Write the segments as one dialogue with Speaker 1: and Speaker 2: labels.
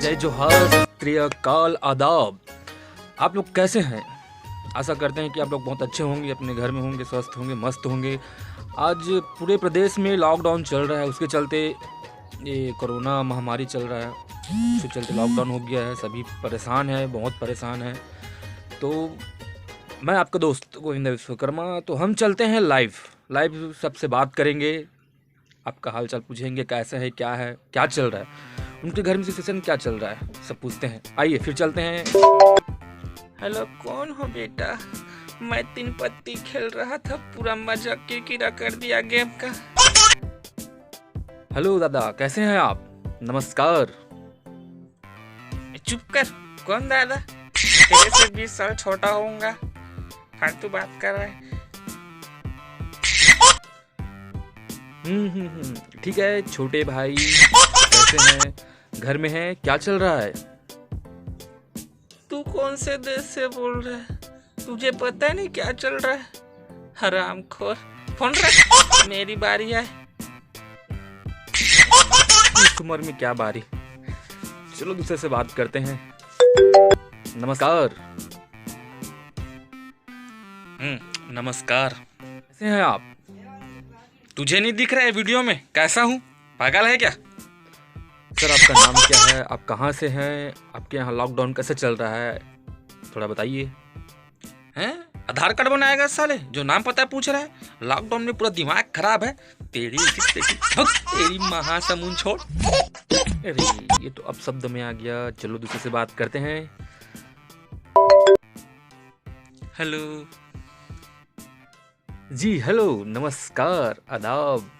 Speaker 1: जय जोहार, सत श्री अकाल, आदाब। आप लोग कैसे हैं? आशा करते हैं कि आप लोग बहुत अच्छे होंगे, अपने घर में होंगे, स्वस्थ होंगे, मस्त होंगे। आज पूरे प्रदेश में लॉकडाउन चल रहा है, उसके चलते ये कोरोना महामारी चल रहा है, उसके चलते लॉकडाउन हो गया है। सभी परेशान हैं, बहुत परेशान हैं। तो मैं आपका दोस्त गोविंद विश्वकर्मा, तो हम चलते हैं लाइव सबसे बात करेंगे, आपका हाल चाल पूछेंगे, कैसा है, क्या चल रहा है, उनके घर में सिचुएशन क्या चल रहा है, सब पूछते हैं। आइए फिर चलते हैं।
Speaker 2: हेलो, कौन हो बेटा? मैं 3 पत्ती खेल रहा था, पूरा मजा किरकिरा कर दिया गेम का।
Speaker 1: हेलो दादा, कैसे हैं आप? नमस्कार।
Speaker 2: चुप कर। कौन दादा? तेरे से 20 साल छोटा होऊंगा, फालतू बात कर रहा है।
Speaker 1: ठीक है छोटे भाई, कैसे हैं? घर में हैं? क्या चल रहा है?
Speaker 2: तू कौन से देश से बोल रहा है? तुझे पता नहीं क्या चल रहा है? हरामखोर, फोन रख, मेरी बारी है।
Speaker 1: इस उम्र में क्या बारी, चलो दूसरे से बात करते हैं। नमस्कार।
Speaker 2: नमस्कार।
Speaker 1: कैसे हैं आप?
Speaker 2: तुझे नहीं दिख रहा है वीडियो में कैसा हूँ? पागल है क्या?
Speaker 1: सर आपका नाम क्या है, आप कहाँ से हैं, आपके यहाँ लॉकडाउन कैसे चल रहा है, थोड़ा बताइए।
Speaker 2: हैं? आधार कार्ड बनाएगा साले, जो नाम पता है पूछ रहा है? लॉकडाउन में पूरा दिमाग खराब है तेरी महासमुंद छोड़।
Speaker 1: अरे ये तो अब शब्द में आ गया, चलो दूसरे से बात करते हैं।
Speaker 2: हेलो
Speaker 1: जी, हेलो, नमस्कार, आदाब।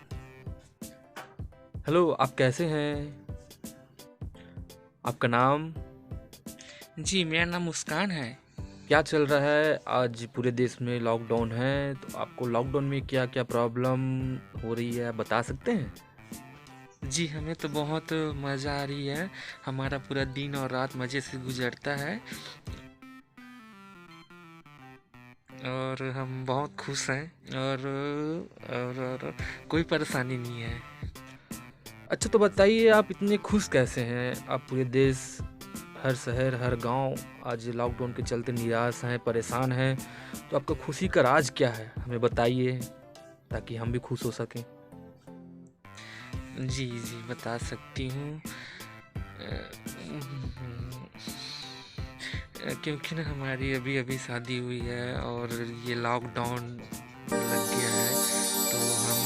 Speaker 1: हेलो, आप कैसे हैं? आपका नाम?
Speaker 2: जी, मेरा नाम मुस्कान है।
Speaker 1: क्या चल रहा है? आज पूरे देश में लॉकडाउन है, तो आपको लॉकडाउन में क्या क्या प्रॉब्लम हो रही है, बता सकते हैं?
Speaker 2: जी, हमें तो बहुत मज़ा आ रही है, हमारा पूरा दिन और रात मज़े से गुजरता है और हम बहुत खुश हैं और कोई परेशानी नहीं है।
Speaker 1: अच्छा तो बताइए, आप इतने खुश कैसे हैं? आप पूरे देश, हर शहर, हर गांव आज लॉकडाउन के चलते निराश हैं, परेशान हैं, तो आपका खुशी का राज क्या है, हमें बताइए ताकि हम भी खुश हो सकें।
Speaker 2: जी बता सकती हूँ। क्योंकि ना हमारी अभी शादी हुई है और ये लॉकडाउन लग गया है, तो हम